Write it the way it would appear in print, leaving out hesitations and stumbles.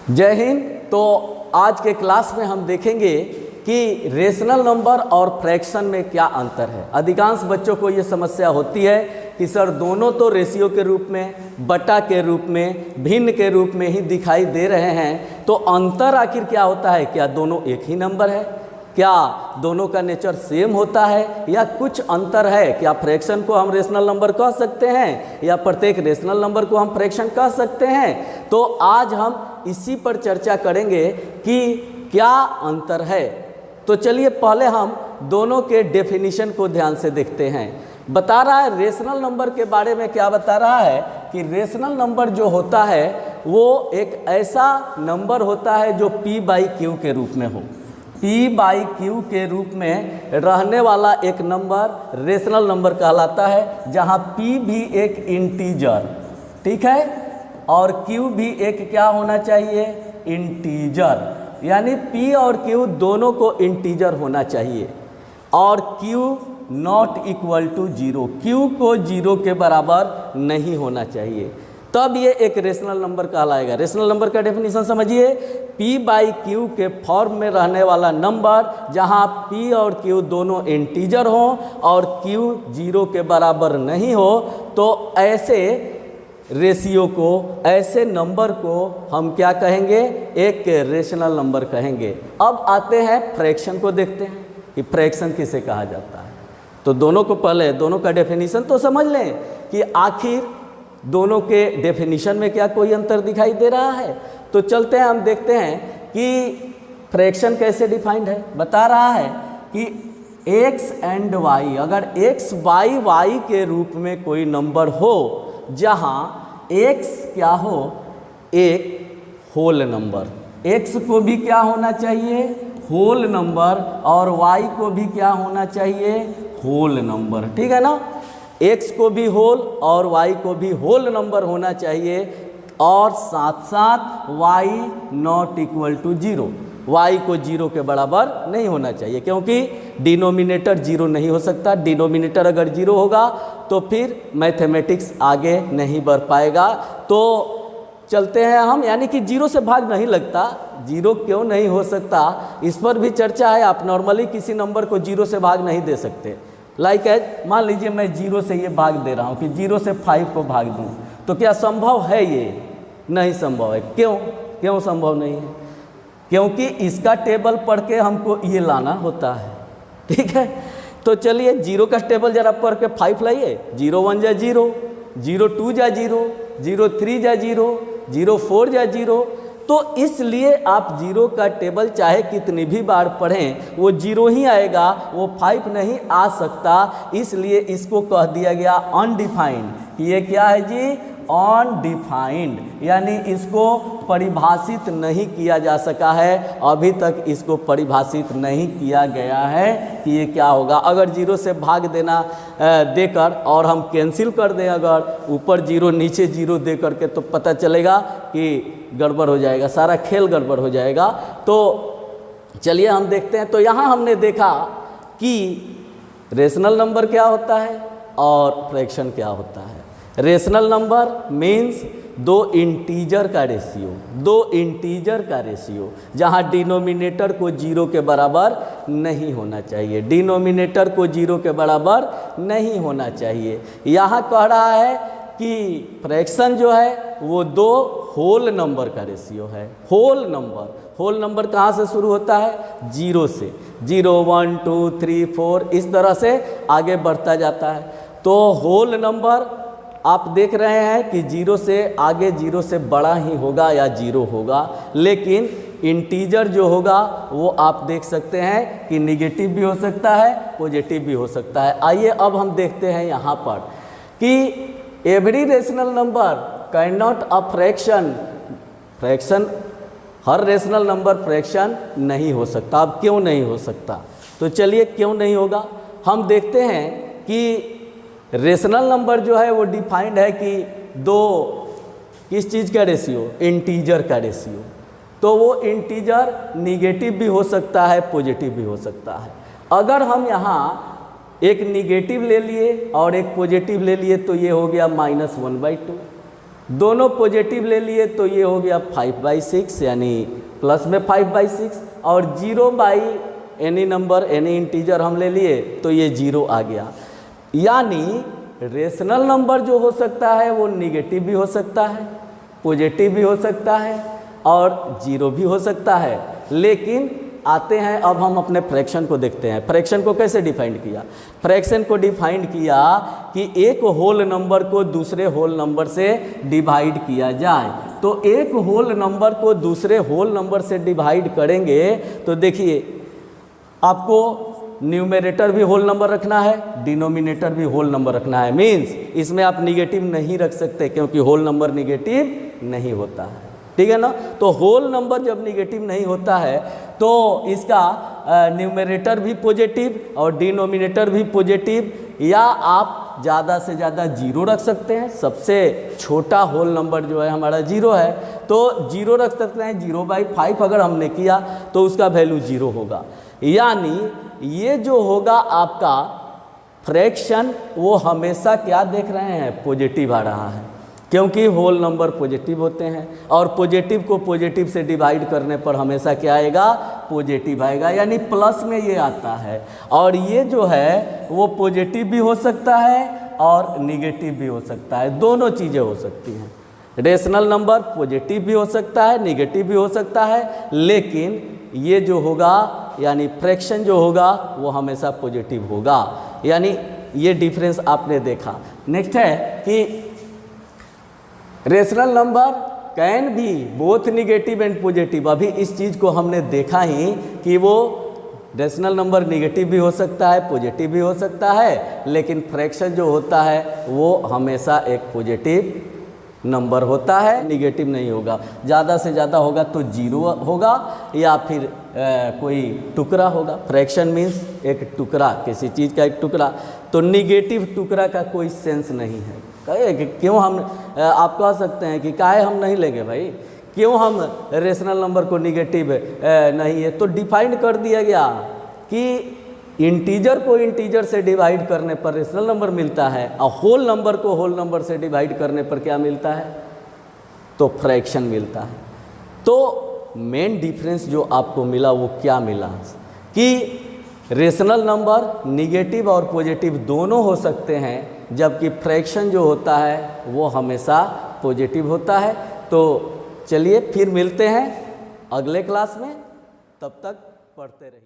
जय हिंद। तो आज के क्लास में हम देखेंगे कि रेशनल नंबर और फ्रैक्शन में क्या अंतर है। अधिकांश बच्चों को ये समस्या होती है कि सर दोनों तो रेशियो के रूप में, बटा के रूप में, भिन्न के रूप में ही दिखाई दे रहे हैं, तो अंतर आखिर क्या होता है? क्या दोनों एक ही नंबर है? क्या दोनों का नेचर सेम होता है या कुछ अंतर है? क्या फ्रैक्शन को हम रेशनल नंबर कह सकते हैं या प्रत्येक रेशनल नंबर को हम फ्रैक्शन कह सकते हैं? तो आज हम इसी पर चर्चा करेंगे कि क्या अंतर है। तो चलिए पहले हम दोनों के डेफिनेशन को ध्यान से देखते हैं। बता रहा है रेशनल नंबर के बारे में, क्या बता रहा है कि रेशनल नंबर जो होता है वो एक ऐसा नंबर होता है जो p/q के रूप में हो। p/q के रूप में रहने वाला एक नंबर रेशनल नंबर कहलाता है, जहाँ p भी एक इंटीजर, ठीक है, और q भी एक क्या होना चाहिए? इंटीजर। यानी p और q दोनों को इंटीजर होना चाहिए और q not equal to 0, q को 0 के बराबर नहीं होना चाहिए, तब ये एक रेशनल नंबर कहलाएगा। रेशनल नंबर का डेफिनेशन समझिए, p/q के फॉर्म में रहने वाला नंबर जहाँ p और q दोनों इंटीजर हो और q 0 के बराबर नहीं हो, तो ऐसे रेशियो को, ऐसे नंबर को हम क्या कहेंगे? एक रेशनल नंबर कहेंगे। अब आते हैं फ्रैक्शन को, देखते हैं कि फ्रैक्शन किसे कहा जाता है। तो दोनों को पहले दोनों का डेफिनेशन तो समझ लें कि आखिर दोनों के डेफिनेशन में क्या कोई अंतर दिखाई दे रहा है। तो चलते हैं, हम देखते हैं कि फ्रैक्शन कैसे डिफाइंड है। बता रहा है कि x एंड y, अगर x बाई y के रूप में कोई नंबर हो जहाँ x क्या हो? एक होल नंबर। x को भी क्या होना चाहिए? होल नंबर, और y को भी क्या होना चाहिए? होल नंबर, ठीक है ना। x को भी होल और y को भी होल नंबर होना चाहिए, और साथ साथ y not equal to 0, y को 0 के बराबर नहीं होना चाहिए, क्योंकि डिनोमिनेटर 0 नहीं हो सकता। डिनोमिनेटर अगर 0 होगा तो फिर मैथमेटिक्स आगे नहीं बढ़ पाएगा। तो चलते हैं हम, यानी कि 0 से भाग नहीं लगता। 0 क्यों नहीं हो सकता, इस पर भी चर्चा है। आप नॉर्मली किसी नंबर को 0 से भाग नहीं दे सकते। लाइक एज मान लीजिए मैं 0 से ये भाग दे रहा हूँ कि 0 से 5 को भाग दूँ, तो क्या संभव है? ये नहीं संभव है। क्यों संभव नहीं है? क्योंकि इसका टेबल पढ़ के हमको ये लाना होता है, ठीक है। तो चलिए 0 का टेबल जरा पढ़ के 5 लाइए। 0 1 जा 0, 0 2 जा 0, 0 3 जा 0, 0 4 जा 0। तो इसलिए आप 0 का टेबल चाहे कितनी भी बार पढ़ें वो 0 ही आएगा, वो 5 नहीं आ सकता। इसलिए इसको कह दिया गया अनडिफाइंड। ये क्या है जी? अनडिफाइंड, यानी इसको परिभाषित नहीं किया जा सका है। अभी तक इसको परिभाषित नहीं किया गया है कि ये क्या होगा। अगर 0 से भाग देना देकर और हम कैंसिल कर दें, अगर ऊपर 0 नीचे 0 दे करके, तो पता चलेगा कि गड़बड़ हो जाएगा, सारा खेल गड़बड़ हो जाएगा। तो चलिए हम देखते हैं। तो यहाँ हमने देखा कि रेशनल नंबर क्या होता है और फ्रैक्शन क्या होता है। रेशनल नंबर मीन्स दो इंटीजर का रेशियो, जहाँ डिनोमिनेटर को 0 के बराबर नहीं होना चाहिए। डिनोमिनेटर को 0 के बराबर नहीं होना चाहिए। यहाँ कह रहा है कि फ्रैक्शन जो है वो दो होल नंबर का रेशियो है। होल नंबर कहाँ से शुरू होता है? 0 से। 0 1 2 3 4 इस तरह से आगे बढ़ता जाता है। तो होल नंबर आप देख रहे हैं कि 0 से आगे 0 से बड़ा ही होगा या 0 होगा, लेकिन इंटीजर जो होगा वो आप देख सकते हैं कि निगेटिव भी हो सकता है, पॉजिटिव भी हो सकता है। आइए अब हम देखते हैं यहाँ पर कि every rational number can not a fraction, her rational number fraction नहीं हो सकता। अब क्यों नहीं हो सकता? तो चलिए क्यों नहीं होगा हम देखते हैं कि रेशनल नंबर जो है वो डिफाइंड है कि दो किस चीज़ का रेशियो? इंटीजर का रेशियो। तो वो इंटीजर निगेटिव भी हो सकता है, पॉजिटिव भी हो सकता है। अगर हम यहाँ एक निगेटिव ले लिए और एक पॉजिटिव ले लिए तो ये हो गया -1/2। दोनों पॉजिटिव ले लिए तो ये हो गया 5/6 यानी प्लस में 5/6, और 0 एनी नंबर एनी इंटीजर हम ले लिए तो ये 0 आ गया। यानी रेशनल नंबर जो हो सकता है वो निगेटिव भी हो सकता है, पॉजिटिव भी हो सकता है और 0 भी हो सकता है। लेकिन आते हैं अब हम अपने फ्रैक्शन को देखते हैं। फ्रैक्शन को कैसे डिफाइन किया? फ्रैक्शन को डिफाइन किया कि एक होल नंबर को दूसरे होल नंबर से डिवाइड किया जाए। तो एक होल नंबर को दूसरे होल नंबर से डिवाइड करेंगे तो देखिए आपको न्यूमरेटर भी होल नंबर रखना है, डिनोमिनेटर भी होल नंबर रखना है। मीन्स इसमें आप निगेटिव नहीं रख सकते क्योंकि होल नंबर निगेटिव नहीं होता है, ठीक है ना। तो होल नंबर जब निगेटिव नहीं होता है तो इसका न्यूमरेटर भी पॉजिटिव और डिनोमिनेटर भी पॉजिटिव, या आप ज़्यादा से ज़्यादा 0 रख सकते हैं। सबसे छोटा होल नंबर जो है हमारा 0 है तो 0 रख सकते हैं। 0/5 अगर हमने किया तो उसका वैल्यू 0 होगा। यानी ये जो होगा आपका फ्रैक्शन वो हमेशा क्या देख रहे हैं? पॉजिटिव आ रहा है, क्योंकि होल नंबर पॉजिटिव होते हैं और पॉजिटिव को पॉजिटिव से डिवाइड करने पर हमेशा क्या आएगा? पॉजिटिव आएगा, यानी प्लस में ये आता है। और ये जो है वो पॉजिटिव भी हो सकता है और निगेटिव भी हो सकता है, दोनों चीज़ें हो सकती हैं। रेशनल नंबर पॉजिटिव भी हो सकता है, निगेटिव भी हो सकता है, लेकिन ये जो होगा यानी फ्रैक्शन जो होगा वो हमेशा पॉजिटिव होगा। यानी ये डिफरेंस आपने देखा। नेक्स्ट है कि rational number can be both negative and positive. अभी इस चीज़ को हमने देखा ही कि वो रेशनल नंबर निगेटिव भी हो सकता है, पॉजिटिव भी हो सकता है, लेकिन फ्रैक्शन जो होता है वो हमेशा एक पॉजिटिव नंबर होता है, निगेटिव नहीं होगा। ज़्यादा से ज़्यादा होगा तो 0 होगा या फिर कोई टुकड़ा होगा। फ्रैक्शन मीन्स एक टुकड़ा, किसी चीज़ का एक टुकड़ा। तो निगेटिव टुकड़ा का कोई सेंस नहीं है। कहे कि क्यों हम आप कह सकते हैं कि काहे हम नहीं लेंगे भाई, क्यों हम रेशनल नंबर को निगेटिव नहीं है? तो डिफाइन कर दिया गया कि इंटीजर को इंटीजर से डिवाइड करने पर रेशनल नंबर मिलता है और होल नंबर को होल नंबर से डिवाइड करने पर क्या मिलता है? तो फ्रैक्शन मिलता है। तो मेन डिफरेंस जो आपको मिला वो क्या मिला कि रेशनल नंबर निगेटिव और पॉजिटिव दोनों हो सकते हैं, जबकि फ्रैक्शन जो होता है वो हमेशा पॉजिटिव होता है। तो चलिए फिर मिलते हैं अगले क्लास में, तब तक पढ़ते रहिए।